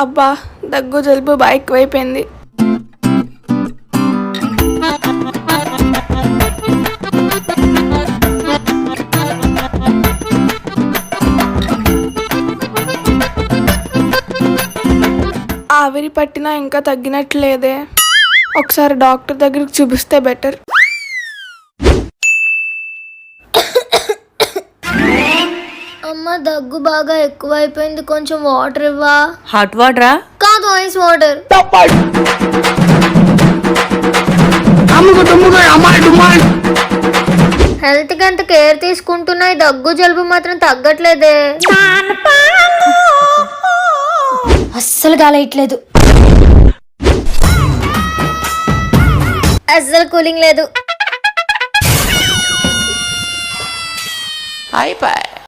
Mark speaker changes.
Speaker 1: అబ్బా దగ్గు జలుబు బాగా ఎక్కువైపోయింది. ఆవిరి పట్టినా ఇంకా తగ్గినట్లేదే. ఒకసారి డాక్టర్ దగ్గరికి చూపిస్తే బెటర్.
Speaker 2: అమ్మ దగ్గు బాగా ఎక్కువైపోయింది, కొంచెం వాటర్ ఇవ్వా.
Speaker 3: హాట్ వాటరా?
Speaker 2: కాదు, ఐస్ వాటర్. హెల్త్ కి ఎంత కేర్ తీసుకుంటున్నా ఈ దగ్గు జలుబు మాత్రం తగ్గట్లేదే. అస్సలు గాలయట్లేదు, అస్సలు కూలింగ్ లేదు.
Speaker 3: అయిపోయి